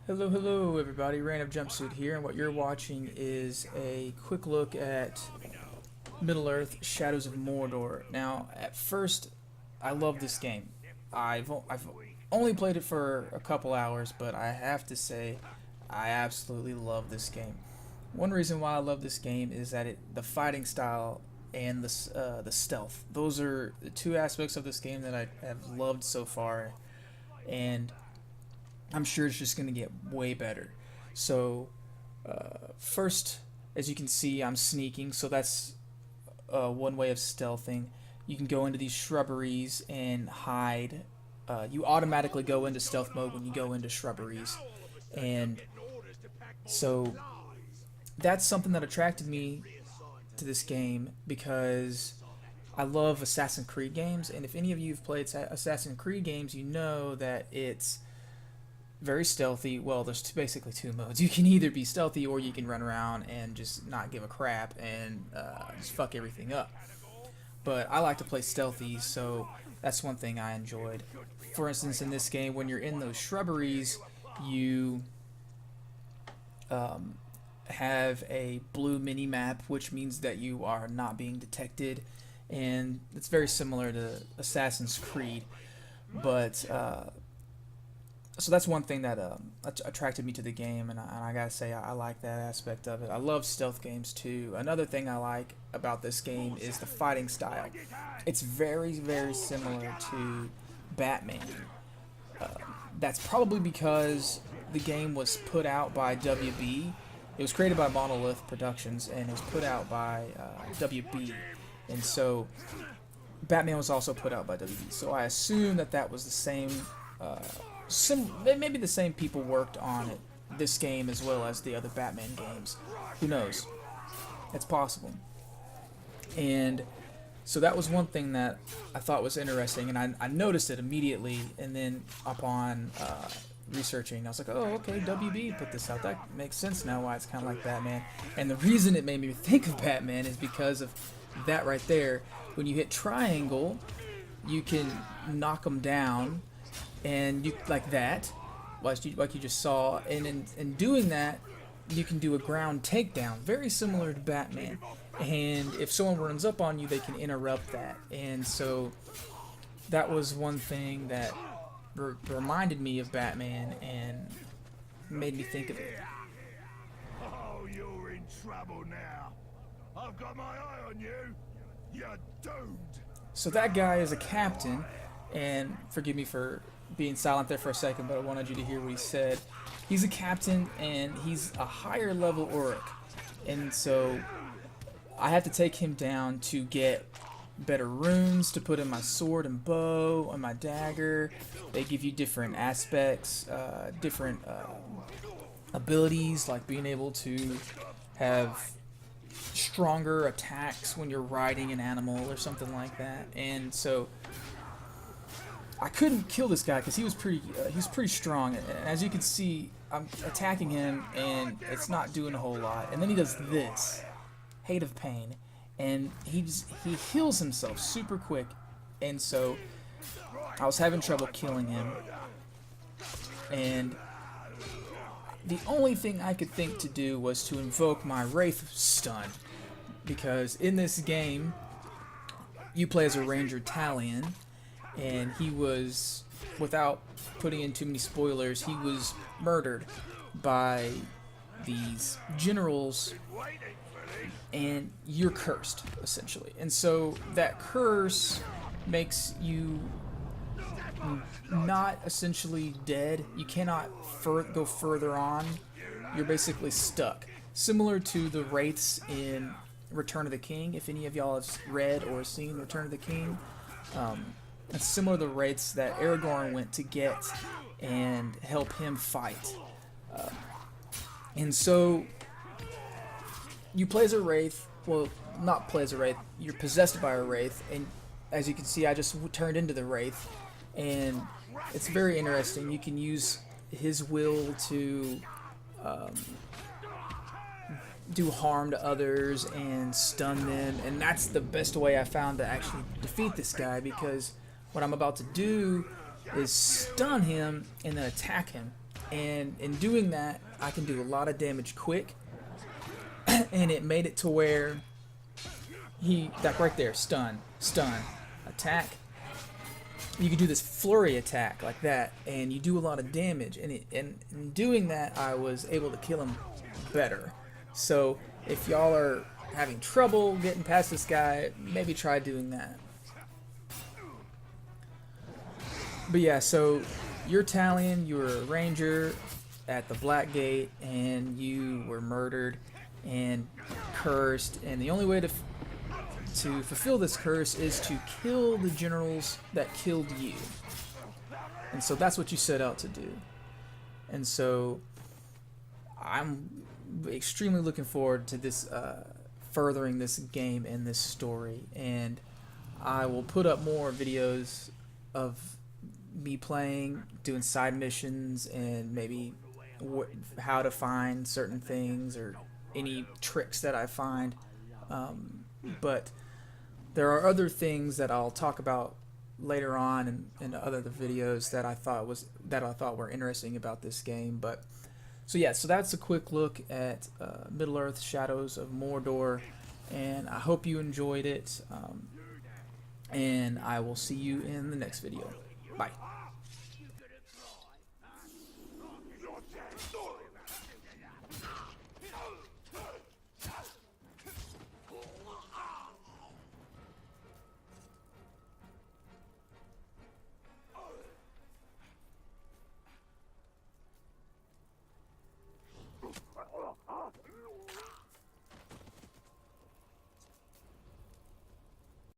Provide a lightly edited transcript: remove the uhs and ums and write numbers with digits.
Hello everybody, Random Jumpsuit here, and what you're watching is a quick look at Middle-earth Shadows of Mordor. Now, at first, I love this game. I've only played it for a couple hours, but I have to say, I absolutely love this game. One reason why I love this game is that the fighting style and the stealth. Those are the two aspects of this game that I have loved so far, and I'm sure it's just going to get way better. So, first, as you can see, I'm sneaking, so that's one way of stealthing. You can go into these shrubberies and hide. You automatically go into stealth mode when you go into shrubberies. And so, that's something that attracted me to this game because I love Assassin's Creed games, and if any of you have played Assassin's Creed games, you know that it's very stealthy. Well, there's basically two modes. You can either be stealthy or you can run around and just not give a crap and just fuck everything up. But I like to play stealthy, so that's one thing I enjoyed. For instance, in this game, when you're in those shrubberies, you have a blue mini map, which means that you are not being detected, and it's very similar to Assassin's Creed. But so that's one thing that attracted me to the game, and I gotta say I like that aspect of it. I love stealth games too. Another thing I like about this game is the fighting style. It's very similar to Batman. That's probably because the game was put out by WB. It was created by Monolith Productions, and it was put out by WB. And so Batman was also put out by WB. So I assume that was the same. Maybe the same people worked on this game as well as the other Batman games. Who knows? It's possible. And so that was one thing that I thought was interesting, and I noticed it immediately. And then upon researching, I was like, oh, okay, WB put this out. That makes sense now why it's kind of like Batman. And the reason it made me think of Batman is because of that right there. When you hit triangle, you can knock them down, and you like that, like you just saw, and in doing that, you can do a ground takedown, very similar to Batman. And if someone runs up on you, they can interrupt that. And so that was one thing that reminded me of Batman and made me think of it. Oh, you're in trouble now. I've got my eye on you. You're doomed. So that guy is a captain, and forgive me for being silent there for a second, but I wanted you to hear what he said. He's a captain, and he's a higher level orc, and so I have to take him down to get better runes to put in my sword and bow and my dagger. They give you different aspects, different abilities, like being able to have stronger attacks when you're riding an animal or something like that. And so I couldn't kill this guy because he was pretty strong. And as you can see, I'm attacking him and it's not doing a whole lot. And then he does this, Hate of Pain, and he heals himself super quick. And so I was having trouble killing him, and the only thing I could think to do was to invoke my Wraith stun, because in this game you play as a Ranger Talion, and he was, without putting in too many spoilers, he was murdered by these generals, and you're cursed, essentially. And so that curse makes you not essentially dead. You cannot go further on. You're basically stuck. Similar to the wraiths in Return of the King, if any of y'all have read or seen Return of the King. It's similar to the wraiths that Aragorn went to get and help him fight. And so you play as a wraith. Well, not play as a wraith. You're possessed by a wraith, and as you can see, I just turned into the wraith, and it's very interesting. You can use his will to do harm to others and stun them, and that's the best way I found to actually defeat this guy, because what I'm about to do is stun him and then attack him. And in doing that, I can do a lot of damage quick. And it made it to where like right there, stun, attack. You can do this flurry attack like that, and you do a lot of damage. And in doing that, I was able to kill him better. So if y'all are having trouble getting past this guy, maybe try doing that. But yeah, so you're Talion, you were a ranger at the Black Gate, and you were murdered and cursed, and the only way to fulfill this curse is to kill the generals that killed you. And so that's what you set out to do. And so I'm extremely looking forward to this furthering this game and this story, and I will put up more videos of me playing, doing side missions, and maybe how to find certain things or any tricks that I find. But there are other things that I'll talk about later on in other videos that I thought were interesting about this game. But so yeah, so that's a quick look at Middle-earth: Shadows of Mordor, and I hope you enjoyed it. And I will see you in the next video. Bye.